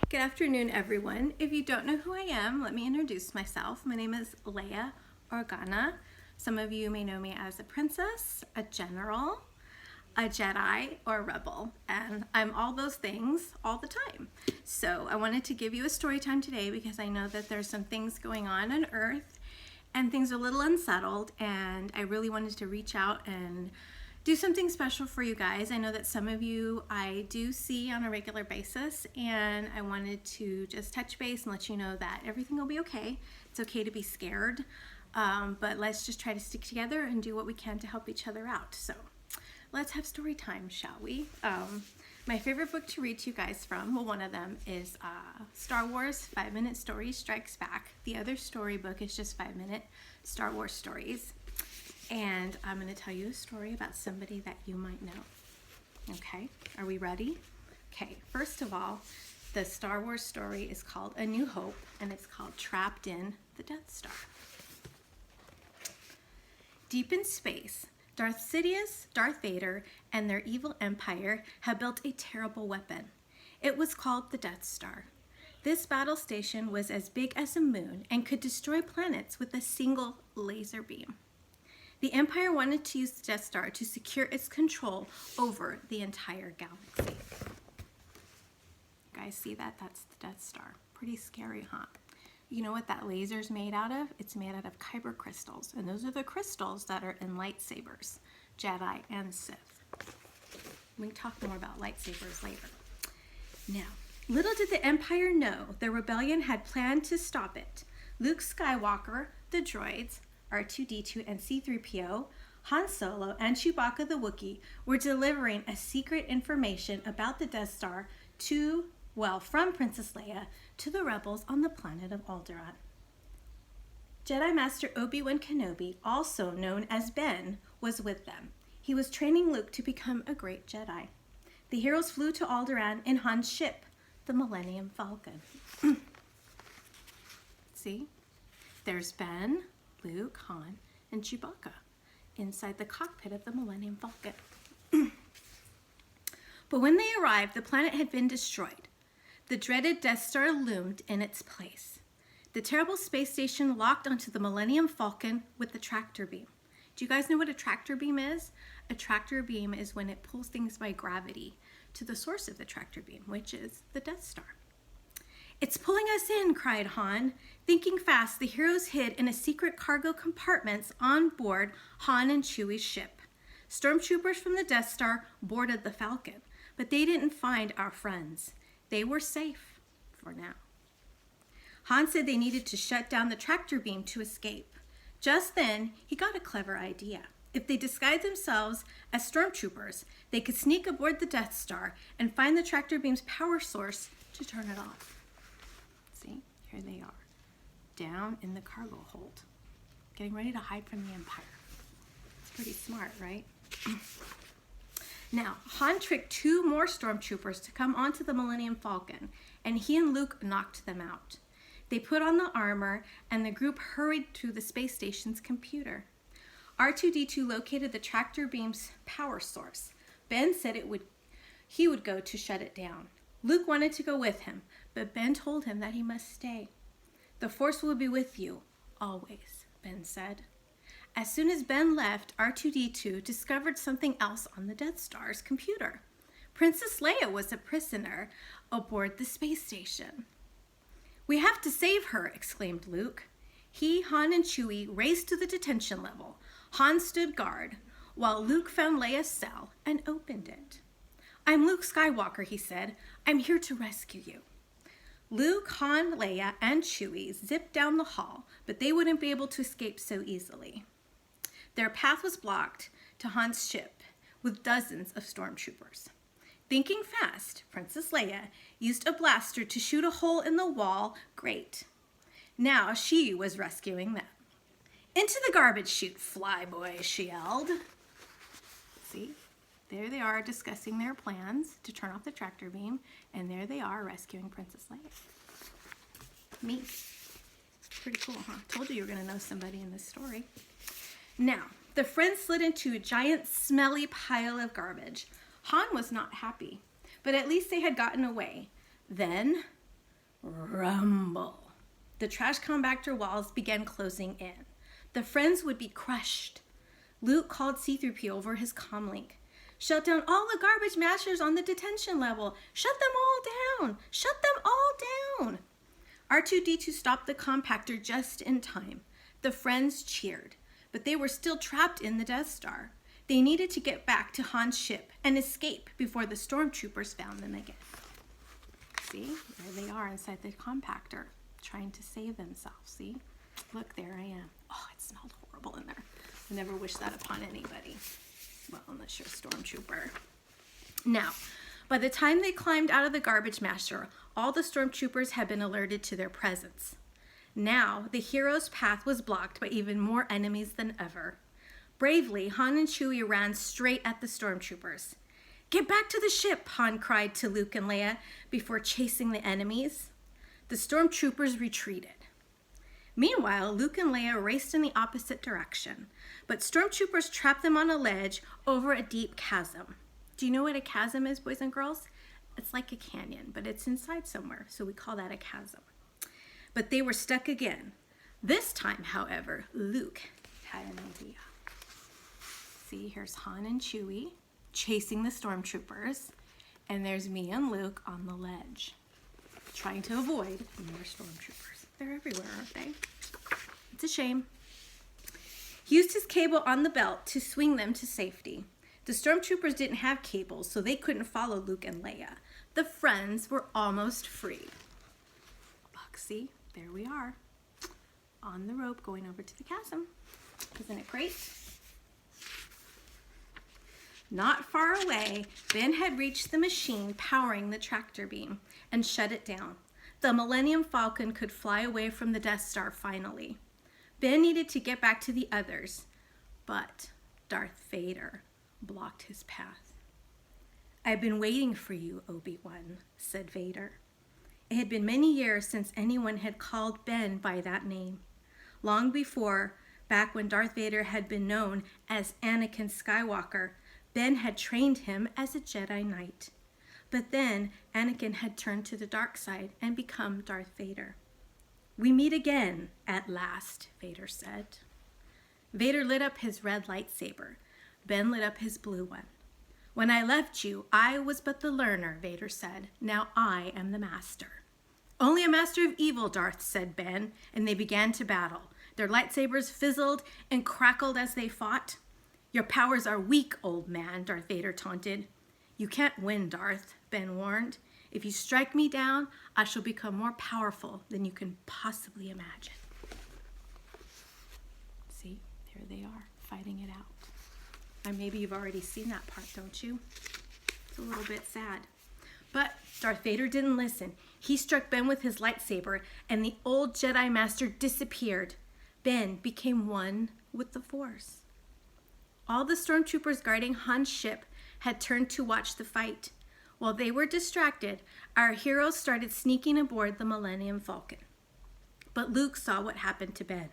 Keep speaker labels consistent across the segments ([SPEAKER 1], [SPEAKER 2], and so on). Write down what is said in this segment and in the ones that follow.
[SPEAKER 1] Good afternoon, everyone. If you don't know who I am, let me introduce myself. My name is Leia Organa. Some of you may know me as a princess, a general, a Jedi, or a rebel, and I'm all those things all the time. So I wanted to give you a story time today because I know that there's some things going on Earth and things are a little unsettled, and I really wanted to reach out and do something special for you guys. I know that some of you I do see on a regular basis, and I wanted to just touch base and let you know that everything will be okay. It's okay to be scared, but let's just try to stick together and do what we can to help each other out. So let's have story time, shall we? My favorite book to read to you guys from, well, one of them is Star Wars 5-Minute Stories Strikes Back. The other storybook is just 5-minute Star Wars stories. And I'm going to tell you a story about somebody that you might know. Okay, are we ready? Okay, first of all, the Star Wars story is called A New Hope, and it's called Trapped in the Death Star. Deep in space, Darth Sidious, Darth Vader, and their evil empire have built a terrible weapon. It was called the Death Star. This battle station was as big as a moon and could destroy planets with a single laser beam. The Empire wanted to use the Death Star to secure its control over the entire galaxy. You guys see that? That's the Death Star. Pretty scary, huh? You know what that laser's made out of? It's made out of kyber crystals, and those are the crystals that are in lightsabers, Jedi and Sith. We can talk more about lightsabers later. Now, little did the Empire know the rebellion had planned to stop it. Luke Skywalker, the droids, R2-D2 and C-3PO, Han Solo, and Chewbacca the Wookiee were delivering a secret information about the Death Star from Princess Leia to the rebels on the planet of Alderaan. Jedi Master Obi-Wan Kenobi, also known as Ben, was with them. He was training Luke to become a great Jedi. The heroes flew to Alderaan in Han's ship, the Millennium Falcon. See? There's Ben, Luke, Han, and Chewbacca inside the cockpit of the Millennium Falcon. But when they arrived, the planet had been destroyed. The dreaded Death Star loomed in its place. The terrible space station locked onto the Millennium Falcon with the tractor beam. Do you guys know what a tractor beam is? A tractor beam is when it pulls things by gravity to the source of the tractor beam, which is the Death Star. "It's pulling us in," cried Han. Thinking fast, the heroes hid in a secret cargo compartments on board Han and Chewie's ship. Stormtroopers from the Death Star boarded the Falcon, but they didn't find our friends. They were safe for now. Han said they needed to shut down the tractor beam to escape. Just then, he got a clever idea. If they disguised themselves as stormtroopers, they could sneak aboard the Death Star and find the tractor beam's power source to turn it off. See, here they are, down in the cargo hold, getting ready to hide from the Empire. It's pretty smart, right? Now, Han tricked 2 more stormtroopers to come onto the Millennium Falcon, and he and Luke knocked them out. They put on the armor, and the group hurried to the space station's computer. R2-D2 located the tractor beam's power source. Ben said he would go to shut it down. Luke wanted to go with him, but Ben told him that he must stay. "The Force will be with you, always," Ben said. As soon as Ben left, R2-D2 discovered something else on the Death Star's computer. Princess Leia was a prisoner aboard the space station. "We have to save her," exclaimed Luke. He, Han, and Chewie raced to the detention level. Han stood guard, while Luke found Leia's cell and opened it. "I'm Luke Skywalker," he said. "I'm here to rescue you." Luke, Han, Leia, and Chewie zipped down the hall, but they wouldn't be able to escape so easily. Their path was blocked to Han's ship with dozens of stormtroopers. Thinking fast, Princess Leia used a blaster to shoot a hole in the wall. Great. Now she was rescuing them. "Into the garbage chute, flyboy," she yelled. See? There they are discussing their plans to turn off the tractor beam, and there they are rescuing Princess Leia. Me. Pretty cool, huh? Told you you were going to know somebody in this story. Now, the friends slid into a giant smelly pile of garbage. Han was not happy, but at least they had gotten away. Then Rumble. The trash compactor walls began closing in. The friends would be crushed. Luke called C-3PO over his comlink. Shut down all the garbage mashers on the detention level. Shut them all down. Shut them all down. R2-D2 stopped the compactor just in time. The friends cheered, but they were still trapped in the Death Star. They needed to get back to Han's ship and escape before the stormtroopers found them again. See, there they are inside the compactor, trying to save themselves. See, look, there I am. Oh, it smelled horrible in there. I never wish that upon anybody. Well, unless you're a stormtrooper. Now, by the time they climbed out of the garbage masher, all the stormtroopers had been alerted to their presence. Now, the hero's path was blocked by even more enemies than ever. Bravely, Han and Chewie ran straight at the stormtroopers. Get back to the ship, Han cried to Luke and Leia before chasing the enemies. The stormtroopers retreated. Meanwhile, Luke and Leia raced in the opposite direction, but stormtroopers trapped them on a ledge over a deep chasm. Do you know what a chasm is, boys and girls? It's like a canyon, but it's inside somewhere, so we call that a chasm. But they were stuck again. This time, however, Luke had an idea. See, here's Han and Chewie chasing the stormtroopers, and there's me and Luke on the ledge, trying to avoid more stormtroopers. They're everywhere, aren't they? It's a shame. He used his cable on the belt to swing them to safety. The stormtroopers didn't have cables, so they couldn't follow Luke and Leia. The friends were almost free. Look, see, there we are, on the rope going over to the chasm. Isn't it great? Not far away, Ben had reached the machine powering the tractor beam and shut it down. The Millennium Falcon could fly away from the Death Star finally. Ben needed to get back to the others, but Darth Vader blocked his path. I've been waiting for you, Obi-Wan, said Vader. It had been many years since anyone had called Ben by that name. Long before, back when Darth Vader had been known as Anakin Skywalker, Ben had trained him as a Jedi Knight. But then Anakin had turned to the dark side and become Darth Vader. We meet again, at last, Vader said. Vader lit up his red lightsaber. Ben lit up his blue one. When I left you, I was but the learner, Vader said. Now I am the master. Only a master of evil, Darth, said Ben, and they began to battle. Their lightsabers fizzled and crackled as they fought. Your powers are weak, old man, Darth Vader taunted. You can't win, Darth, Ben warned. If you strike me down, I shall become more powerful than you can possibly imagine. See, there they are, fighting it out. And maybe you've already seen that part, don't you? It's a little bit sad. But Darth Vader didn't listen. He struck Ben with his lightsaber, and the old Jedi Master disappeared. Ben became one with the Force. All the stormtroopers guarding Han's ship had turned to watch the fight. While they were distracted, our heroes started sneaking aboard the Millennium Falcon. But Luke saw what happened to Ben.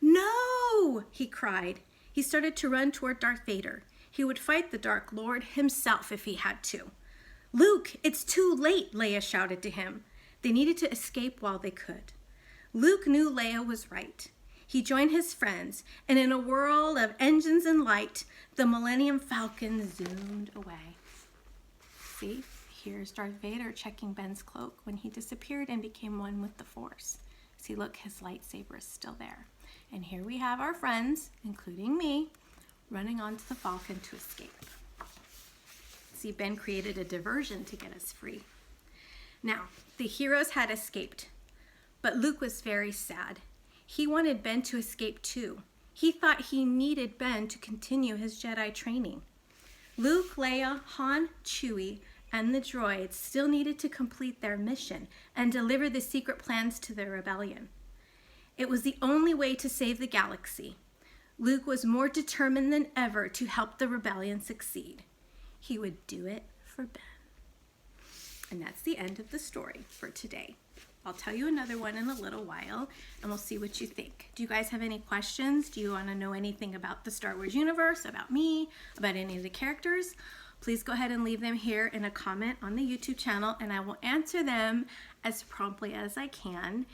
[SPEAKER 1] No! He cried. He started to run toward Darth Vader. He would fight the Dark Lord himself if he had to. Luke, it's too late, Leia shouted to him. They needed to escape while they could. Luke knew Leia was right. He joined his friends, and in a whirl of engines and light, the Millennium Falcon zoomed away. See, here's Darth Vader checking Ben's cloak when he disappeared and became one with the Force. See, look, his lightsaber is still there. And here we have our friends, including me, running onto the Falcon to escape. See, Ben created a diversion to get us free. Now, the heroes had escaped, but Luke was very sad. He wanted Ben to escape too. He thought he needed Ben to continue his Jedi training. Luke, Leia, Han, Chewie, and the droids still needed to complete their mission and deliver the secret plans to the rebellion. It was the only way to save the galaxy. Luke was more determined than ever to help the rebellion succeed. He would do it for Ben. And that's the end of the story for today. I'll tell you another one in a little while, and we'll see what you think. Do you guys have any questions? Do you want to know anything about the Star Wars universe, about me, about any of the characters? please go ahead and leave them here in a comment on the YouTube channel, and I will answer them as promptly as I can.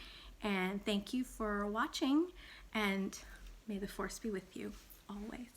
[SPEAKER 1] And thank you for watching, and may the Force be with you always.